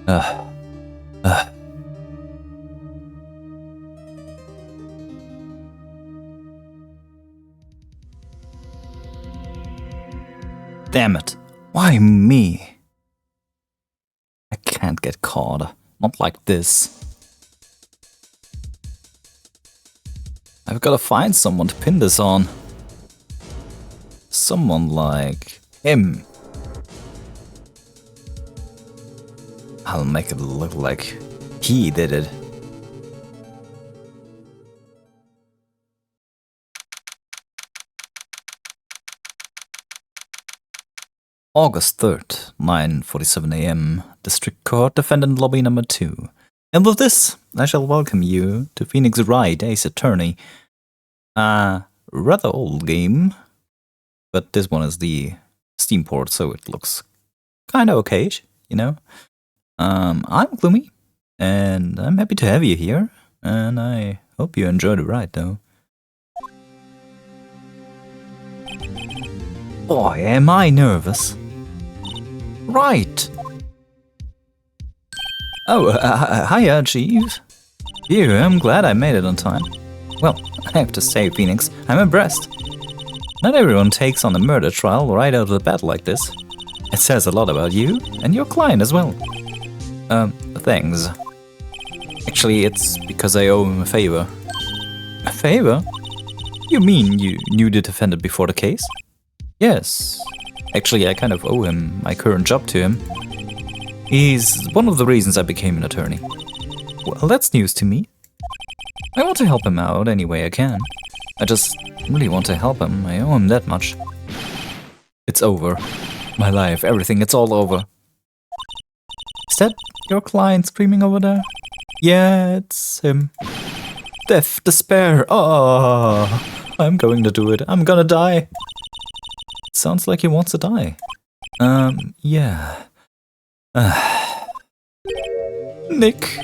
Uh, uh. Damn it. Why me? I can't get caught. Not like this. I've gotta find someone to pin this on. Someone like him. I'll make it look like he did it. August 3rd, 9:47 AM, District Court, Defendant Lobby number 2. And with this, I shall welcome you to Pheonix Wright Ace Attorney. Rather old game, but this one is the Steam port, so it looks kinda okay, you know. I'm Gloomy, and I'm happy to have you here, and I hope you enjoy the ride, though. Boy, am I nervous. Right. Oh, hiya, Chief. Phew, I'm glad I made it on time. Well, I have to say, Pheonix, I'm impressed. Not everyone takes on a murder trial right out of the bat like this. It says a lot about you, and your client as well. Thanks. Actually, it's because I owe him a favor. A favor? You mean you knew the defendant before the case? Yes. Actually, I kind of owe him my current job to him. He's one of the reasons I became an attorney. Well, that's news to me. I want to help him out any way I can. I just really want to help him. I owe him that much. It's over. My life, everything, it's all over. Is that your client screaming over there? Yeah, it's him. Death, despair. Oh, I'm going to do it. I'm gonna die. Sounds like he wants to die. Yeah. Nick.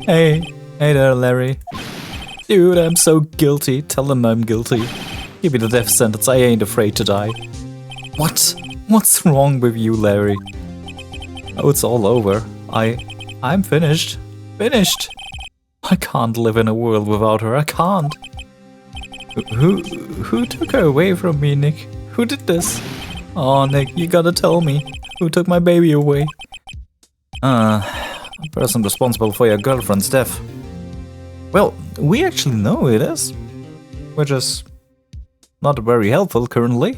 Hey there, Larry. Dude, I'm so guilty. Tell them I'm guilty. Give me the death sentence. I ain't afraid to die. What? What's wrong with you, Larry? Oh, it's all over. I'm finished. Finished. I can't live in a world without her. I can't. Who took her away from me, Nick? Who did this? Oh, Nick, you gotta tell me. Who took my baby away? The person responsible for your girlfriend's death. Well, we actually know it is. Which is not very helpful currently.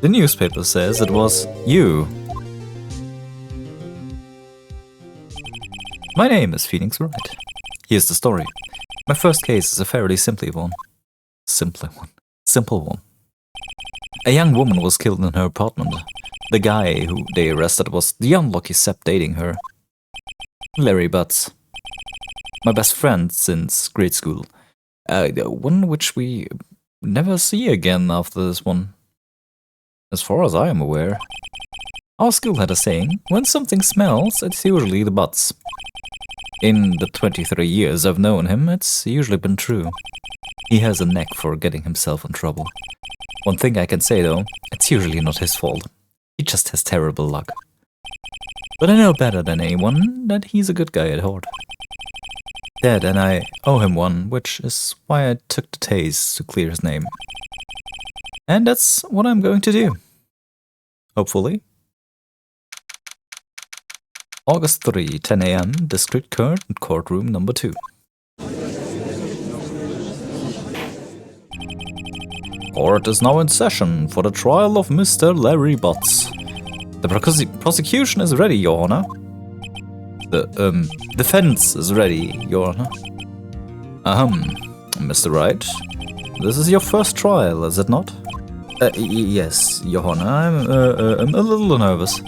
The newspaper says it was you. My name is Pheonix Wright. Here's the story. My first case is a fairly simple one. Simple one. A young woman was killed in her apartment. The guy who they arrested was the unlucky sap dating her. Larry Butts. My best friend since grade school. One which we never see again after this one. As far as I am aware. Our school had a saying, when something smells, it's usually the Butts. In the 23 years I've known him, it's usually been true. He has a knack for getting himself in trouble. One thing I can say though, it's usually not his fault. He just has terrible luck. But I know better than anyone that he's a good guy at heart. Dead, and I owe him one, which is why I took the tase to clear his name. And that's what I'm going to do. Hopefully. August 3, 10 AM, District Court, Courtroom number 2. Court is now in session for the trial of Mr. Larry Butts. The prosecution is ready, Your Honor. The defense is ready, Your Honor. Mr. Wright, this is your first trial, is it not? Yes, Your Honor. I'm a little nervous.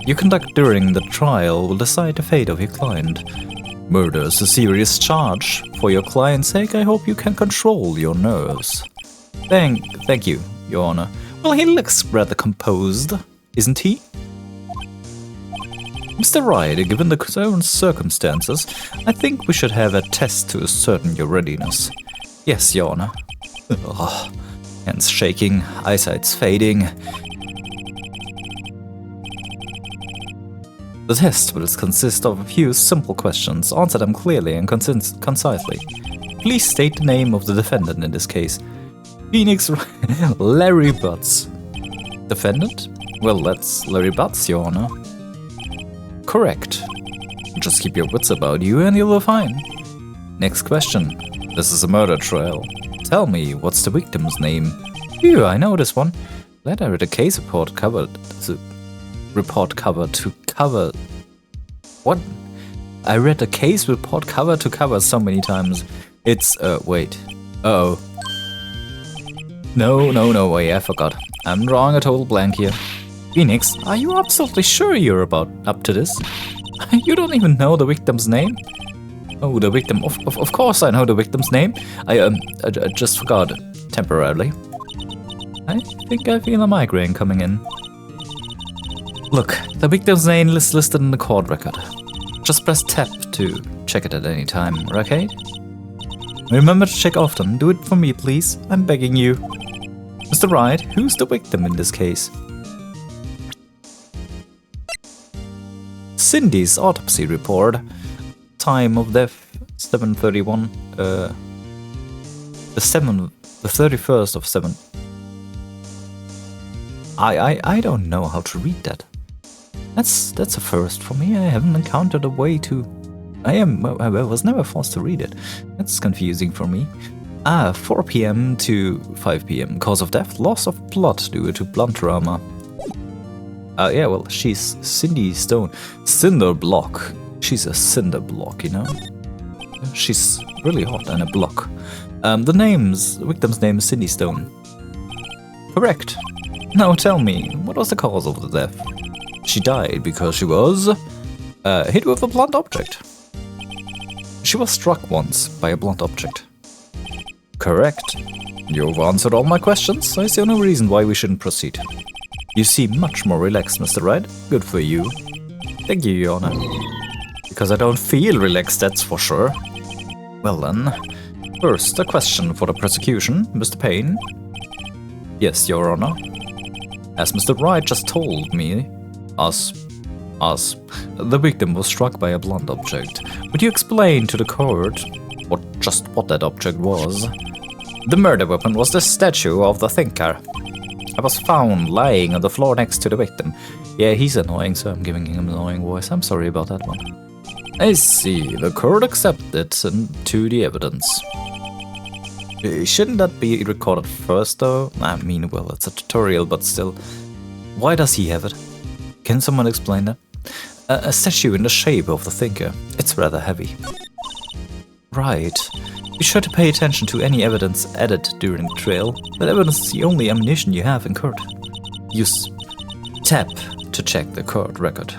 Your conduct during the trial will decide the fate of your client. Murder is a serious charge. For your client's sake, I hope you can control your nerves. Thank you, Your Honor. Well, he looks rather composed, isn't he? Mr. Wright, given the current circumstances, I think we should have a test to ascertain your readiness. Yes, Your Honor. Ugh. Hands shaking, eyesight's fading. The test will consist of a few simple questions. Answer them clearly and concisely. Please state the name of the defendant in this case. Pheonix Larry Butts. Defendant? Well, that's Larry Butts, Your Honor. Correct. Just keep your wits about you and you'll be fine. Next question. This is a murder trial. Tell me, what's the victim's name? Phew, I know this one. Glad I read a case report covered to cover. What? I read a case report cover to cover so many times. It's, wait. Uh-oh. No, wait, I forgot. I'm drawing a total blank here. Pheonix, are you absolutely sure you're up to this? You don't even know the victim's name? Oh, the victim. Of course I know the victim's name. I just forgot temporarily. I think I feel a migraine coming in. Look, the victim's name is listed in the court record. Just press tab to check it at any time, okay? Remember to check often. Do it for me, please. I'm begging you. Mr. Wright, who's the victim in this case? Cindy's autopsy report. Time of death 7:31. The 31st of 7. I don't know how to read that. That's a first for me. I haven't encountered a way to. I was never forced to read it. That's confusing for me. 4 p.m. to 5 p.m. Cause of death: loss of blood due to blunt trauma. Yeah, well, she's Cindy Stone. Cinder block. She's a cinder block, you know? She's really hot and a block. The victim's name is Cindy Stone. Correct. Now tell me, what was the cause of the death? She died because she was hit with a blunt object. She was struck once by a blunt object. Correct. You've answered all my questions. I see no reason why we shouldn't proceed. You seem much more relaxed, Mr. Wright. Good for you. Thank you, Your Honor. Because I don't feel relaxed, that's for sure. Well then, first a question for the prosecution, Mr. Payne. Yes, Your Honor. As Mr. Wright just told me, the victim was struck by a blunt object. Would you explain to the court what that object was? The murder weapon was the statue of the thinker. I was found lying on the floor next to the victim. Yeah, he's annoying, so I'm giving him an annoying voice. I'm sorry about that one. I see. The court accepted to the evidence. Shouldn't that be recorded first, though? I mean, well, it's a tutorial, but still. Why does he have it? Can someone explain that? A statue in the shape of the thinker. It's rather heavy. Right. Be sure to pay attention to any evidence added during the trial. That evidence is the only ammunition you have in court. Use tab to check the court record.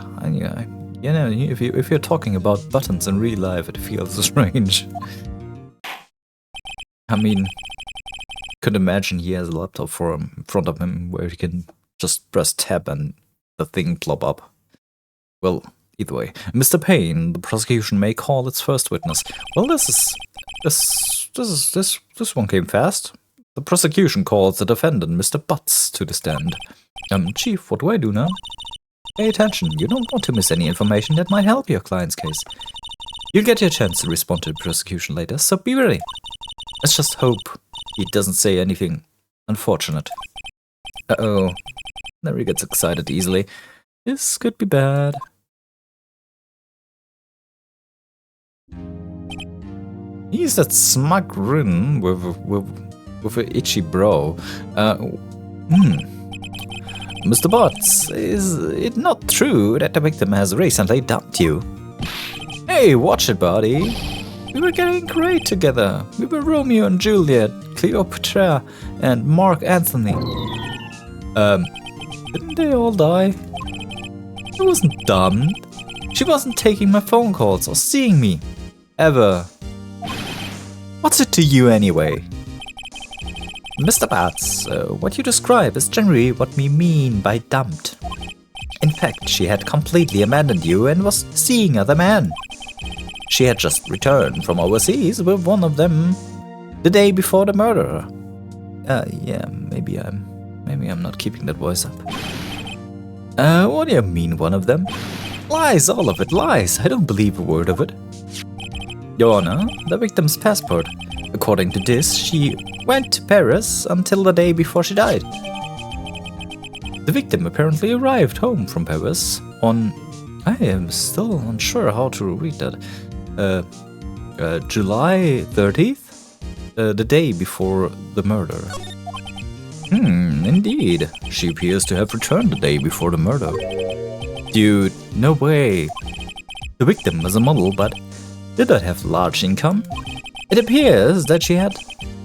You know, if you're talking about buttons in real life, it feels strange. I mean, could imagine he has a laptop in front of him where he can just press tab and the thing plop up. Well, either way, Mr. Payne, the prosecution may call its first witness. Well, this one came fast. The prosecution calls the defendant, Mr. Butts, to the stand. Chief, what do I do now? Pay attention. You don't want to miss any information that might help your client's case. You'll get your chance to respond to the prosecution later, so be ready. Let's just hope he doesn't say anything unfortunate. Uh-oh. Larry gets excited easily. This could be bad. He's that smug grin with an itchy brow. Mr. Butts, is it not true that the victim has recently dumped you? Hey, watch it, buddy. We were getting great together. We were Romeo and Juliet, Cleopatra, and Mark Anthony. Didn't they all die? I wasn't dumped. She wasn't taking my phone calls or seeing me. Ever. What's it to you anyway? Mr. Butts, what you describe is generally what we mean by dumped. In fact, she had completely abandoned you and was seeing other men. She had just returned from overseas with one of them the day before the murder. Yeah, maybe I'm not keeping that voice up. What do you mean, one of them? Lies, all of it, lies. I don't believe a word of it. Your Honor, the victim's passport. According to this, she went to Paris until the day before she died. The victim apparently arrived home from Paris on... I am still unsure how to read that. July 30th? The day before the murder. Indeed. She appears to have returned the day before the murder. Dude, no way. The victim was a model, but did not have large income. It appears that she had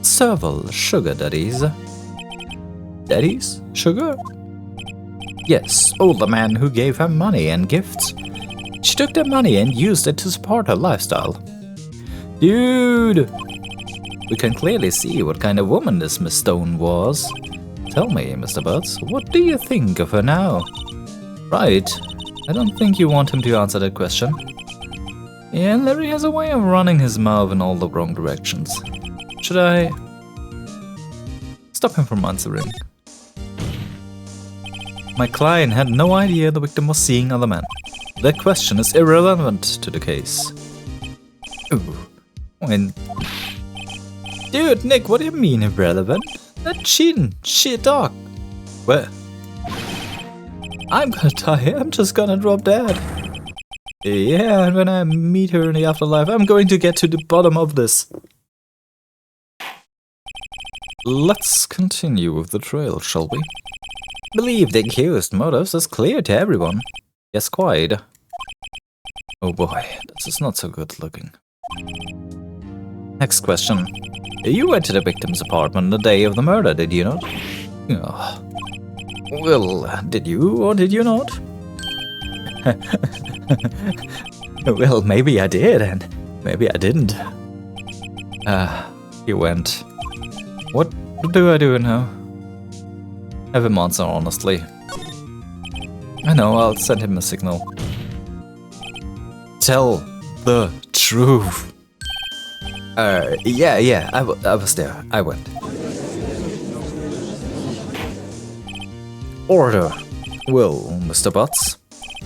several sugar daddies. Daddies? Sugar? Yes, older men who gave her money and gifts. She took their money and used it to support her lifestyle. Dude! We can clearly see what kind of woman this Miss Stone was. Tell me, Mr. Butts, what do you think of her now? Right. I don't think you want him to answer that question. Yeah, Larry has a way of running his mouth in all the wrong directions. Should I stop him from answering? My client had no idea the victim was seeing other men. That question is irrelevant to the case. Ooh. Dude, Nick, what do you mean irrelevant? That cheating, shit dog. What? I'm gonna die, I'm just gonna drop dead. Yeah, and when I meet her in the afterlife, I'm going to get to the bottom of this. Let's continue with the trial, shall we? Believe the accused motives is clear to everyone. Yes, quite. Oh boy, this is not so good looking. Next question. You went to the victim's apartment the day of the murder, did you not? Oh. Well, did you or did you not? Well, maybe I did, and maybe I didn't. You went. What do I do now? Have him answer honestly. I know, I'll send him a signal. Tell the truth. Yeah, I was there. I went. Order. Well, Mr. Butts,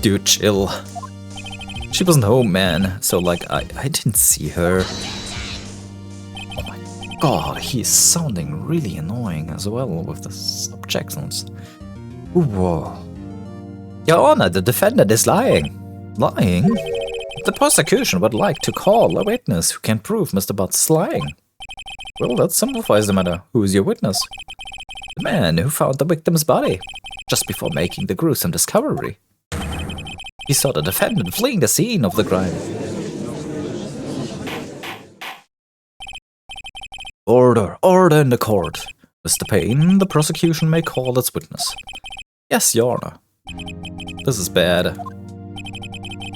dude, chill. She wasn't home, man, so like, I didn't see her. Oh my god, he's sounding really annoying as well with the subjections. Whoa. Your Honor, the defendant is lying. Lying? The prosecution would like to call a witness who can prove Mr. Butts is lying. Well, that simplifies the matter. Who is your witness? The man who found the victim's body, just before making the gruesome discovery. He saw the defendant fleeing the scene of the crime. Order, order in the court. Mr. Payne, the prosecution may call its witness. Yes, Your Honor. This is bad.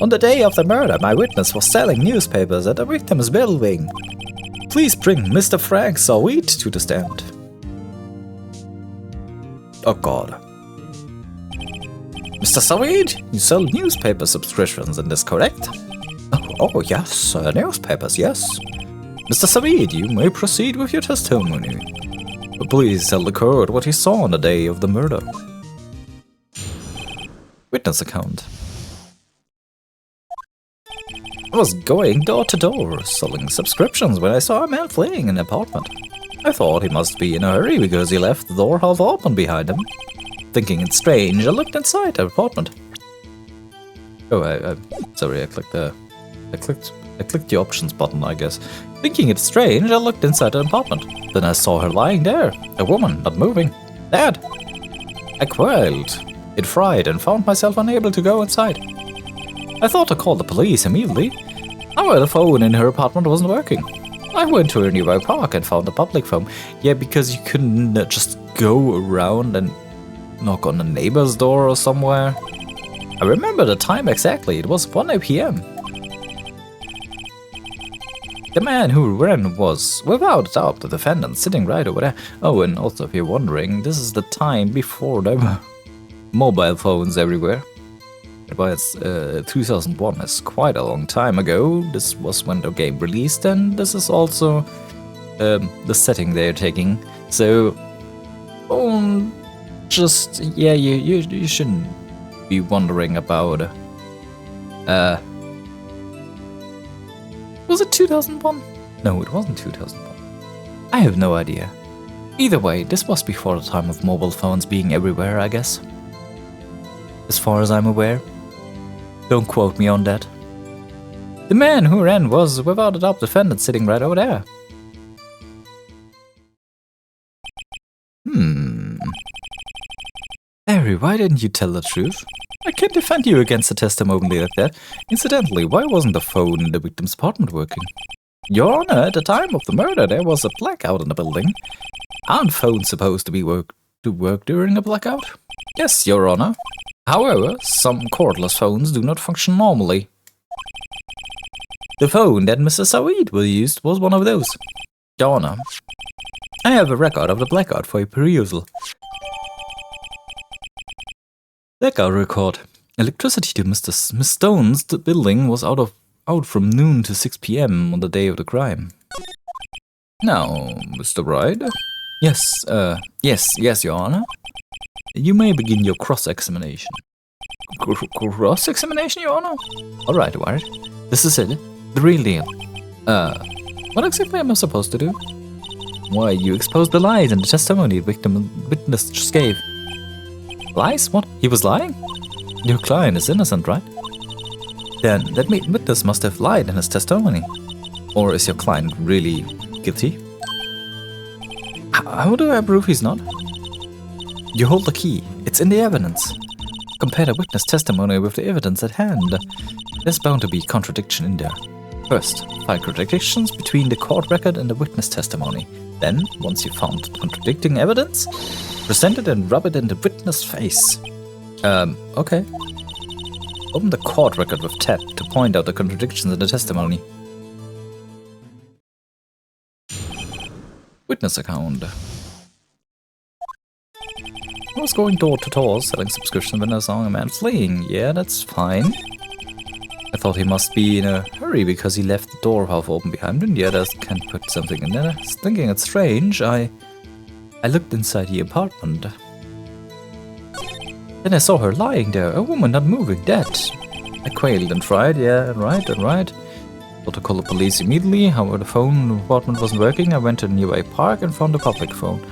On the day of the murder, my witness was selling newspapers at the victim's building. Please bring Mr. Frank Sawit to the stand. Oh god. Mr. Sawit, you sell newspaper subscriptions, is this correct? Oh yes, newspapers, yes. Mr. Sawit, you may proceed with your testimony. But please tell the court what you saw on the day of the murder. Witness account. I was going door to door, selling subscriptions when I saw a man fleeing an apartment. I thought he must be in a hurry because he left the door half open behind him. Thinking it strange, I looked inside the apartment. Oh, sorry, I clicked the options button, I guess. Thinking it strange, I looked inside the apartment. Then I saw her lying there, a woman, not moving. Dead. I quailed. It fried and found myself unable to go inside. I thought to call the police immediately. However, the phone in her apartment wasn't working. I went to a nearby park and found a public phone. Yeah, because you couldn't just go around and knock on a neighbor's door or somewhere. I remember the time exactly, it was 1 p.m. The man who ran was, without doubt, the defendant, sitting right over there. Oh, and also if you're wondering, this is the time before there were mobile phones everywhere. But it's 2001, it's quite a long time ago. This was when the game released, and this is also the setting they're taking. So, just yeah, you shouldn't be wondering about Was it 2001? No, it wasn't 2001. I have no idea. Either way, this was before the time of mobile phones being everywhere, I guess. As far as I'm aware. Don't quote me on that. The man who ran was, without a doubt, defendant sitting right over there. Harry, why didn't you tell the truth? I can't defend you against a testimony like that. Incidentally, why wasn't the phone in the victim's apartment working? Your Honor, at the time of the murder, there was a blackout in the building. Aren't phones supposed to work during a blackout? Yes, Your Honor. However, some cordless phones do not function normally. The phone that Mr. Saweed used was one of those. Your Honor, I have a record of the blackout for your perusal. Blackout record. Electricity to Miss Stone's building was out from noon to 6 p.m. on the day of the crime. Now, Mr. Wright? Yes, yes, Your Honor. You may begin your cross-examination. Cross-examination, Your Honor? Alright, Wright. This is it. The real deal. What exactly am I supposed to do? Why, you exposed the lies in the testimony the witness just gave. Lies? What? He was lying? Your client is innocent, right? Then that witness must have lied in his testimony. Or is your client really guilty? How do I prove he's not? You hold the key. It's in the evidence. Compare the witness testimony with the evidence at hand. There's bound to be contradiction in there. First, find contradictions between the court record and the witness testimony. Then, once you've found contradicting evidence, present it and rub it in the witness' face. Okay. Open the court record with tab to point out the contradictions in the testimony. Witness account. I was going door to door selling subscriptions when I saw a man fleeing. Yeah, that's fine. I thought he must be in a hurry because he left the door half open behind him. The others can put something in there. Thinking it's strange, I looked inside the apartment. Then I saw her lying there, a woman not moving, dead. I quailed and tried, yeah, right. Thought to call the police immediately. However, the phone in the apartment wasn't working. I went to a nearby park and found a public phone.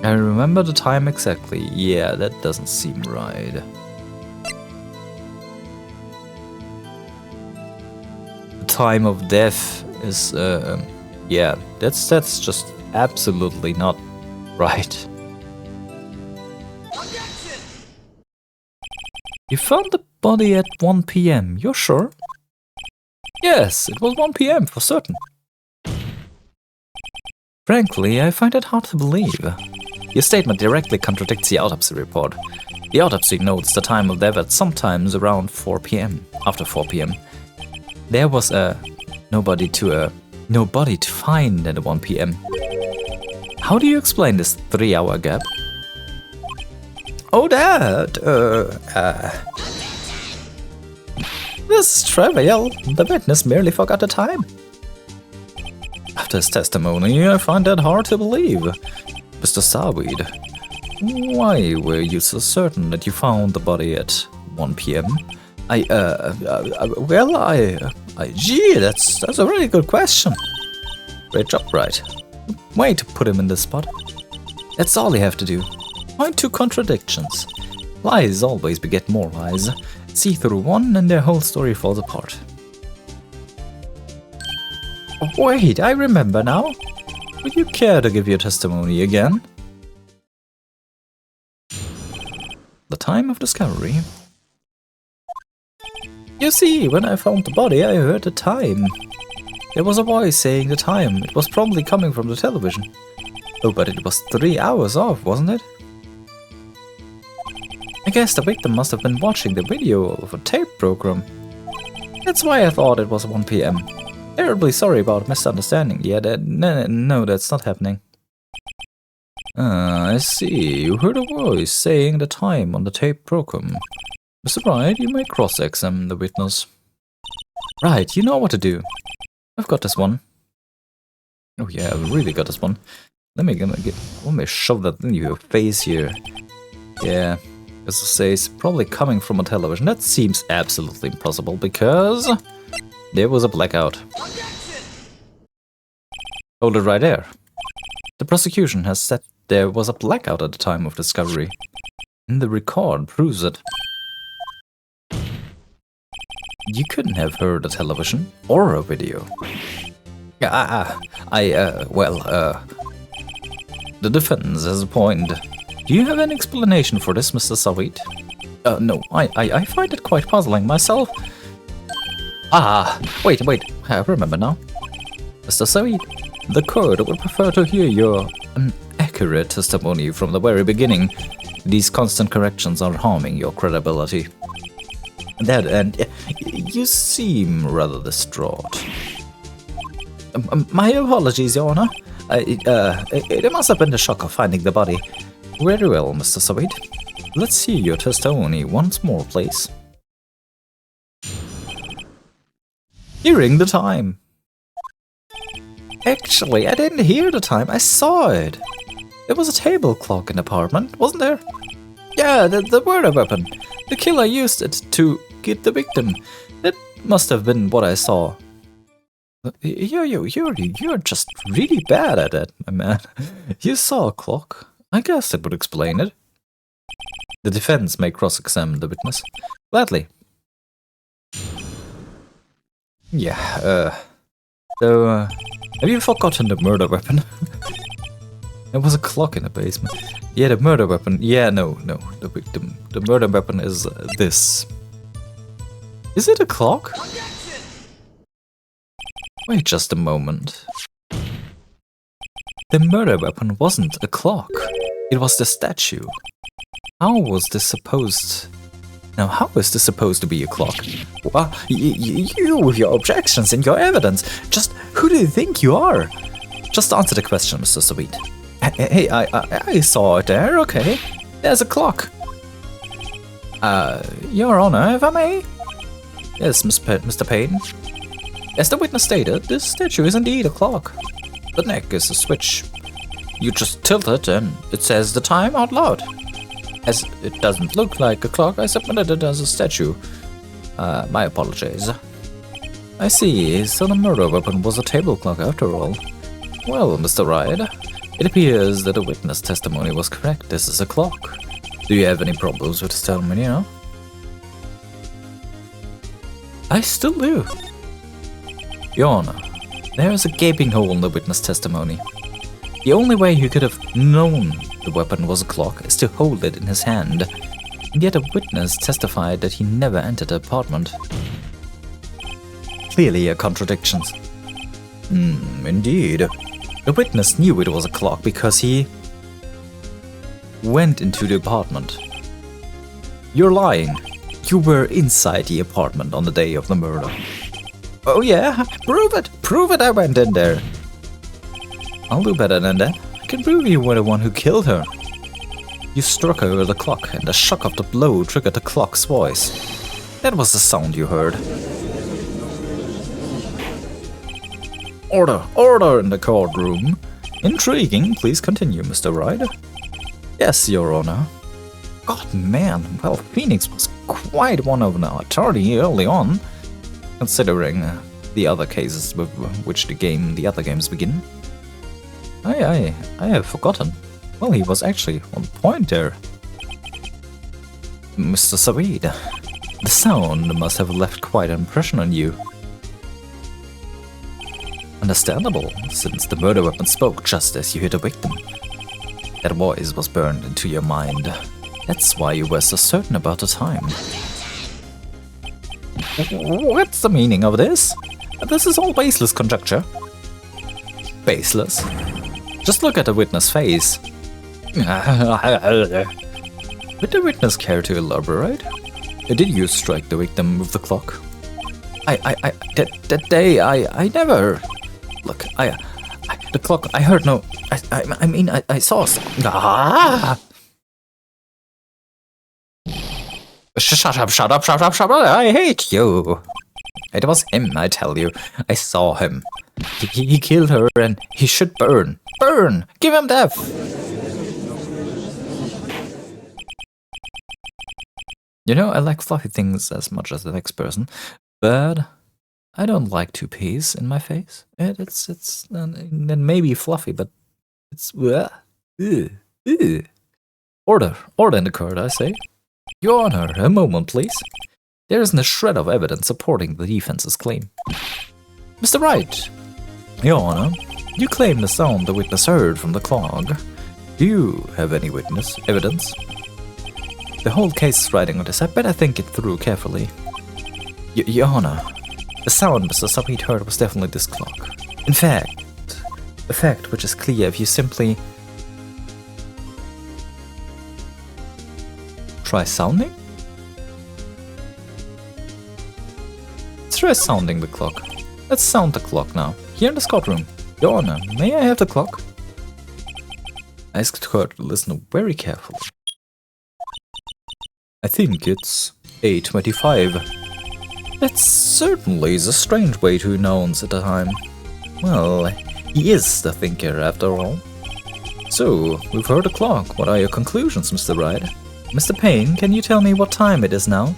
I remember the time exactly. Yeah, that doesn't seem right. The time of death is, yeah, that's just absolutely not right. Objection! You found the body at 1 p.m., you're sure? Yes, it was 1 p.m. for certain. Frankly, I find it hard to believe. Your statement directly contradicts the autopsy report. The autopsy notes the time of death at sometimes around 4 p.m. After 4 p.m. There was nobody to find at 1 p.m. How do you explain this 3-hour gap? Oh, Dad, this is trivial. The witness merely forgot the time. After his testimony, I find that hard to believe. Mr. Saweed, why were you so certain that you found the body at 1 p.m.? Gee, that's a really good question. Great job, Wright. Way to put him in this spot. That's all you have to do. Find 2 contradictions. Lies always beget more lies. See through one and their whole story falls apart. Oh, wait, I remember now. Would you care to give your testimony again? The time of discovery. You see, when I found the body, I heard the time. There was a voice saying the time. It was probably coming from the television. Oh, but it was 3 hours off, wasn't it? I guess the victim must have been watching the video of a tape program. That's why I thought it was 1 p.m. Terribly sorry about misunderstanding. Yeah, no, that's not happening. I see. You heard a voice saying the time on the tape program. Mr. Wright, you may cross-examine the witness. Right, you know what to do. I've got this one. Oh yeah, I've really got this one. Let me shove that in your face here. Yeah, As I say, it's probably coming from a television. That seems absolutely impossible because there was a blackout. Hold it right there. The prosecution has said there was a blackout at the time of discovery. And the record proves it. You couldn't have heard a television or a video. The defense has a point. Do you have an explanation for this, Mr. Saweet? No, I find it quite puzzling myself. Wait, I remember now. Mr. Saweet, the court would prefer to hear your accurate testimony from the very beginning. These constant corrections are harming your credibility. And you seem rather distraught. My apologies, Your Honor. It must have been the shock of finding the body. Very well, Mr. Saweet. Let's hear your testimony once more, please. Hearing the time. Actually, I didn't hear the time, I saw it. There was a table clock in the apartment, wasn't there? Yeah, the murder weapon. The killer used it to get the victim. That must have been what I saw. You're just really bad at it, my man. You saw a clock. I guess that would explain it. The defense may cross-examine the witness. Gladly. Yeah, so, have you forgotten the murder weapon? There was a clock in the basement. Yeah, the murder weapon. Yeah, no, the victim. The murder weapon is this. Is it a clock? Wait just a moment. The murder weapon wasn't a clock. It was the statue. How was this supposed... Now, how is this supposed to be a clock? Well, you with your objections and your evidence. Just who do you think you are? Just answer the question, Mr. Saweet. Hey, I saw it there, okay. There's a clock. Your Honor, if I may? Yes, Mr. Payne. As the witness stated, this statue is indeed a clock. The neck is a switch. You just tilt it and it says the time out loud. As it doesn't look like a clock, I submitted it as a statue. My apologies. I see, so the murder weapon was a table clock after all. Well, Mr. Wright, it appears that the witness testimony was correct. This is a clock. Do you have any problems with this testimony, you know? I still do. Your Honor, there is a gaping hole in the witness testimony. The only way he could have known the weapon was a clock is to hold it in his hand. And yet a witness testified that he never entered the apartment. Clearly a contradiction. Indeed. The witness knew it was a clock because he went into the apartment. You're lying. You were inside the apartment on the day of the murder. Oh yeah? Prove it! Prove it I went in there! I'll do better than that. I can prove you were the one who killed her. You struck her with the clock, and the shock of the blow triggered the clock's voice. That was the sound you heard. Order! Order in the courtroom! Intriguing, please continue, Mr. Wright. Yes, Your Honor. God, man, well, Pheonix was quite one of an attorney early on, considering the other cases with which the other games begin. I have forgotten. Well, he was actually on point there. Mr. Saweet, the sound must have left quite an impression on you. Understandable, since the murder weapon spoke just as you hit a victim. That voice was burned into your mind. That's why you were so certain about the time. What's the meaning of this? This is all baseless conjecture. Baseless? Just look at the witness' face. Would the witness care to elaborate? Did you strike the victim with the clock? That day, I never... Look, the clock, I heard no... I mean, I saw... Shut up, I hate you. It was him, I tell you. I saw him. He killed her and he should burn. Burn! Give him death! You know, I like fluffy things as much as the next person, but I don't like toupees in my face. It's maybe fluffy, but it's Order in the court, I say. Your Honor, a moment, please. There isn't a shred of evidence supporting the defense's claim. Mr. Wright, Your Honor, you claim the sound the witness heard from the clock. Do you have any evidence? The whole case is riding on this. I better think it through carefully. Your Honor, the sound Mr. Sabit heard was definitely this clock. In fact, a fact which is clear if you simply try sounding? Let's try sounding the clock. Let's sound the clock now, here in this courtroom. Your Honor, may I have the clock? I asked her to listen very carefully. I think it's 8:25. That certainly is a strange way to announce at a time. Well, he is the thinker after all. So, we've heard the clock. What are your conclusions, Mr. Wright? Mr. Payne, can you tell me what time it is now?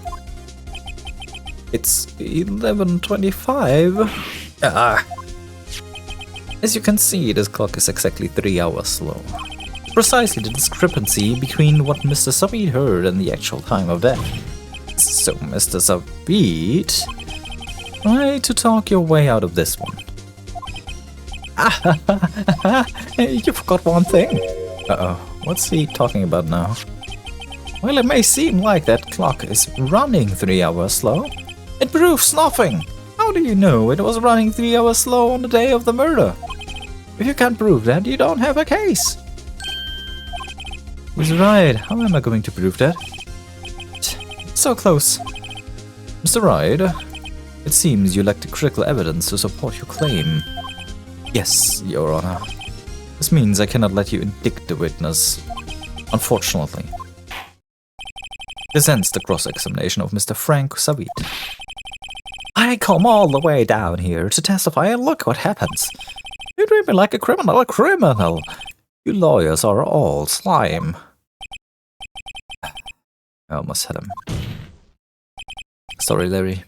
It's 11:25. As you can see, this clock is exactly 3 hours slow. Precisely the discrepancy between what Mr. Sabit heard and the actual time of death. So, Mr. Sabit, try to talk your way out of this one. You forgot one thing. Uh-oh, what's he talking about now? Well, it may seem like that clock is running 3 hours slow. It proves nothing. How do you know it was running 3 hours slow on the day of the murder? If you can't prove that, you don't have a case. He's right. How am I going to prove that? So close. Mr. Wright, it seems you lack the critical evidence to support your claim. Yes, Your Honor. This means I cannot let you indict the witness, unfortunately. This ends the cross-examination of Mr. Frank Sabit. I come all the way down here to testify, and look what happens. You treat me like a criminal, You lawyers are all slime. I almost had him. Sorry, Larry.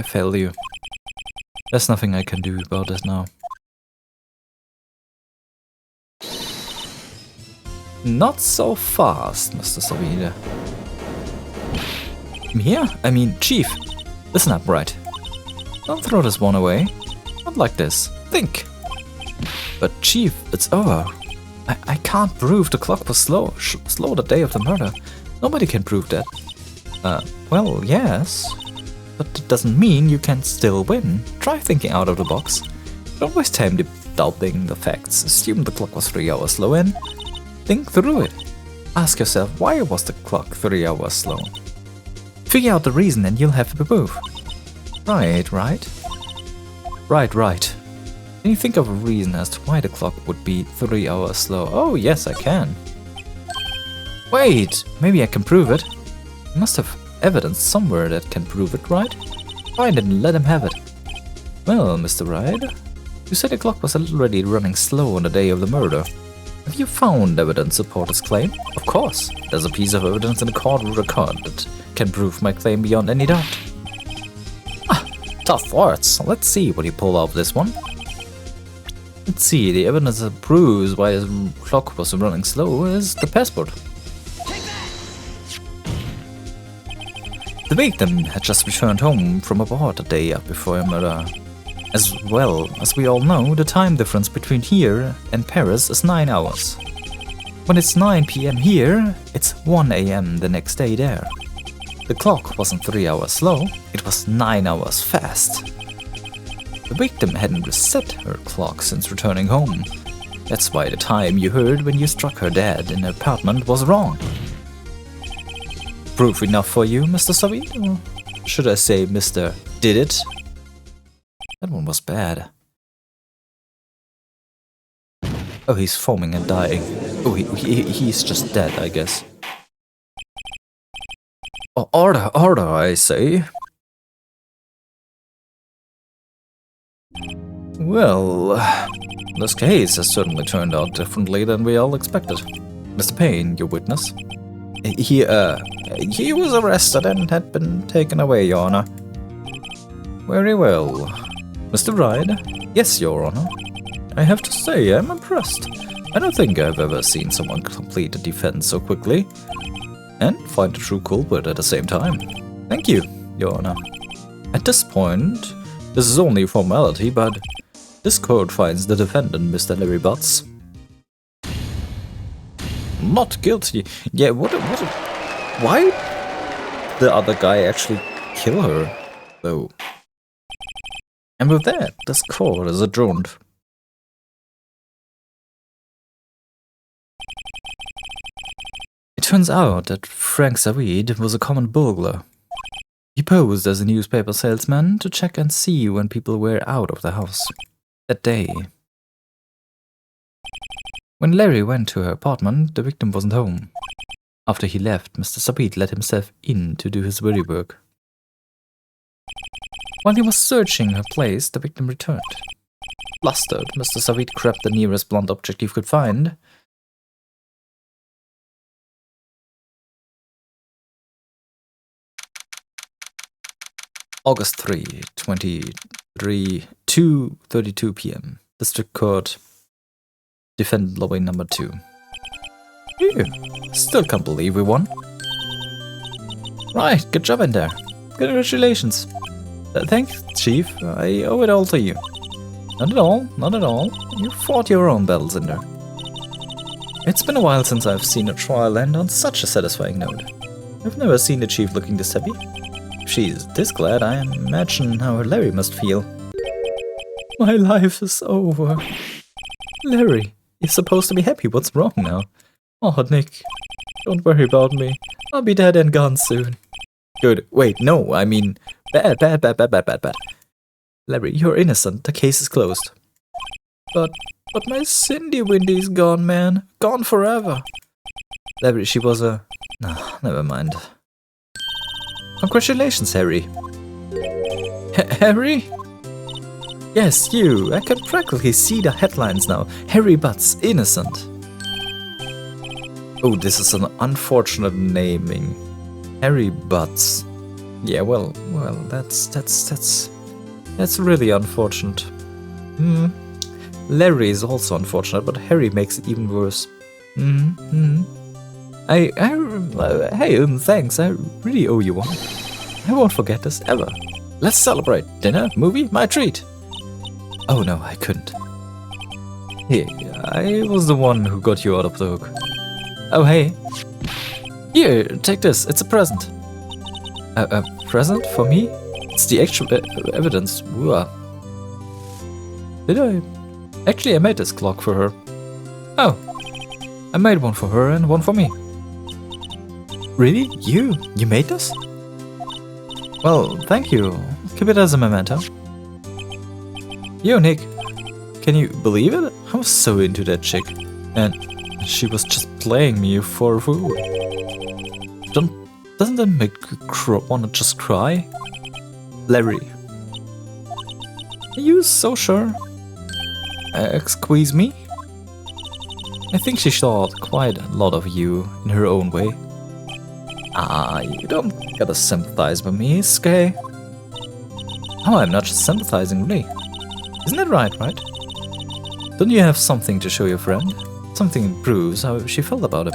I failed you. There's nothing I can do about this now. Not so fast, Mr. Sabit. Here? I mean, Chief. Listen up, Wright. Don't throw this one away. Not like this. Think. But Chief, it's over. I can't prove the clock was slow the day of the murder. Nobody can prove that. Well, yes. But it doesn't mean you can still win. Try thinking out of the box. Don't waste time doubting the facts. Assume the clock was 3 hours slow and think through it. Ask yourself, why was the clock 3 hours slow? Figure out the reason and you'll have the proof. Right. Right. Can you think of a reason as to why the clock would be 3 hours slow? Oh, yes, I can. Wait, maybe I can prove it. You must have evidence somewhere that can prove it, right? Find it and let him have it. Well, Mr. Wright, you said the clock was already running slow on the day of the murder. Have you found evidence to support his claim? Of course. There's a piece of evidence in the court record that can prove my claim beyond any doubt. Tough words. Let's see what you pull out of this one. Let's see, the evidence that proves why his clock was running slow is the passport. The victim had just returned home from abroad the day before her murder. As well as we all know, the time difference between here and Paris is 9 hours. When it's 9 PM here, it's 1 AM the next day there. The clock wasn't 3 hours slow, it was 9 hours fast. The victim hadn't reset her clock since returning home. That's why the time you heard when you struck her dead in her apartment was wrong. Proof enough for you, Mr. Sabit? Or should I say Mr. Did It? That one was bad. Oh, he's foaming and dying. Oh, he's just dead, I guess. Oh, order, I say. Well, this case has certainly turned out differently than we all expected. Mr. Payne, your witness. He was arrested and had been taken away, Your Honor. Very well. Mr. Wright? Yes, Your Honor. I have to say, I'm impressed. I don't think I've ever seen someone complete a defense so quickly. And find a true culprit at the same time. Thank you, Your Honor. At this point, this is only a formality, but this court finds the defendant, Mr. Larry Butts, not guilty. Yeah, why did the other guy actually kill her, though? And with that, this court is adjourned. It turns out that Frank Saweed was a common burglar. He posed as a newspaper salesman to check and see when people were out of the house that day. When Larry went to her apartment, the victim wasn't home. After he left, Mr. Saweed let himself in to do his worry work. While he was searching her place, the victim returned. Flustered, Mr. Saweed grabbed the nearest blunt object he could find. August 3, 2:32 p.m. District Court, Defendant Lobby number 2. Phew, still can't believe we won. Right, good job in there. Congratulations. Thanks, Chief. I owe it all to you. Not at all, not at all. You fought your own battles in there. It's been a while since I've seen a trial end on such a satisfying note. I've never seen the Chief looking this happy. If she's this glad, I imagine how Larry must feel. My life is over. Larry, you're supposed to be happy. What's wrong now? Oh, Nick, don't worry about me. I'll be dead and gone soon. Good. Wait, no, I mean, bad. Larry, you're innocent. The case is closed. But my Cindy Windy's gone, man. Gone forever. Larry, she was a... No, never mind. Congratulations, Harry. Harry? Yes, you. I can practically see the headlines now. Harry Butts, innocent. Oh, this is an unfortunate naming. Harry Butts. Yeah, well, that's really unfortunate. Larry is also unfortunate, but Harry makes it even worse. Hey, thanks. I really owe you one. I won't forget this ever. Let's celebrate. Dinner, movie, my treat. Oh no, I couldn't. Hey, I was the one who got you out of the hook. Oh hey. Here, take this. It's a present. A present for me? It's the actual evidence. Whoa. Did I? Actually, I made this clock for her. Oh. I made one for her and one for me. Really? You? You made this? Well, thank you. Keep it as a memento. Yo, Nick. Can you believe it? I was so into that chick. And she was just playing me for a fool. Doesn't that make you wanna just cry? Larry. Are you so sure? Excuse me? I think she thought quite a lot of you in her own way. Ah, you don't gotta sympathize with me, Skay. Oh, I'm not just sympathizing, really. Isn't that right? Don't you have something to show your friend? Something that proves how she felt about him.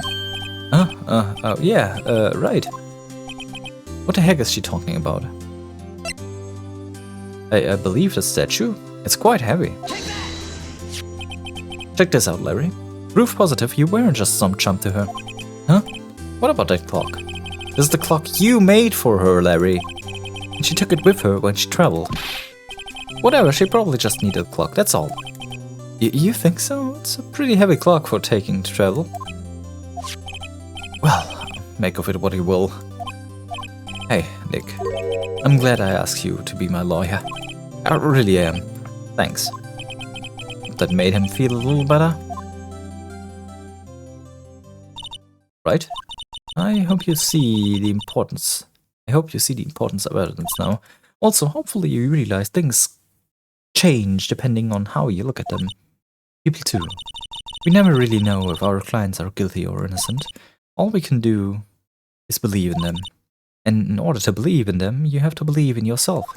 Oh, yeah, right. What the heck is she talking about? I believe the statue. It's quite heavy. Check this out, Larry. Proof positive you weren't just some chump to her. Huh? What about that clock? This is the clock you made for her, Larry. And she took it with her when she traveled. Whatever, she probably just needed a clock, that's all. You think so? It's a pretty heavy clock for taking to travel. Well, make of it what you will. Hey, Nick. I'm glad I asked you to be my lawyer. I really am. Thanks. That made him feel a little better. Right? I hope you see the importance. Of evidence now. Also, hopefully you realize things change depending on how you look at them. People too. We never really know if our clients are guilty or innocent. All we can do is believe in them. And in order to believe in them, you have to believe in yourself.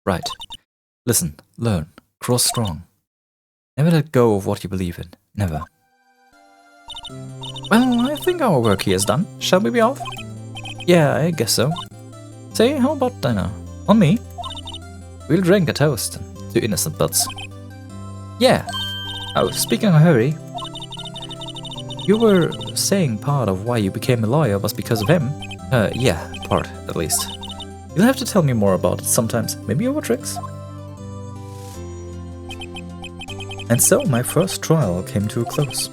Right. Listen, learn, grow strong. Never let go of what you believe in. Never. Well, I think our work here is done. Shall we be off? Yeah, I guess so. Say, how about dinner? On me? We'll drink a toast to innocent butts. Yeah. Oh, speaking of hurry, you were saying part of why you became a lawyer was because of him? Yeah, part, at least. You'll have to tell me more about it sometimes, maybe over drinks. And so my first trial came to a close.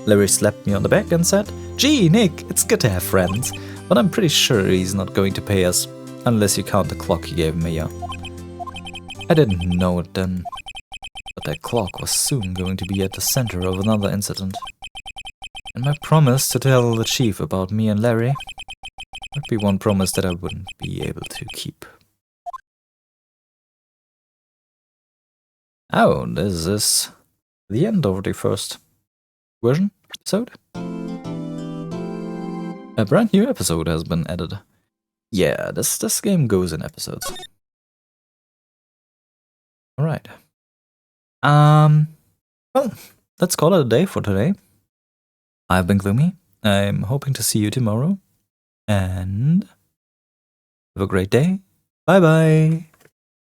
Larry slapped me on the back and said, "Gee, Nick, it's good to have friends, but I'm pretty sure he's not going to pay us, unless you count the clock you gave me, yeah." I didn't know it then, but that clock was soon going to be at the center of another incident. And my promise to tell the chief about me and Larry would be one promise that I wouldn't be able to keep. Oh, this is the end of the first episode. A brand new episode has been added. Yeah, this game goes in episodes. Alright. Well, let's call it a day for today. I've been Gloomy. I'm hoping to see you tomorrow. And have a great day. Bye bye.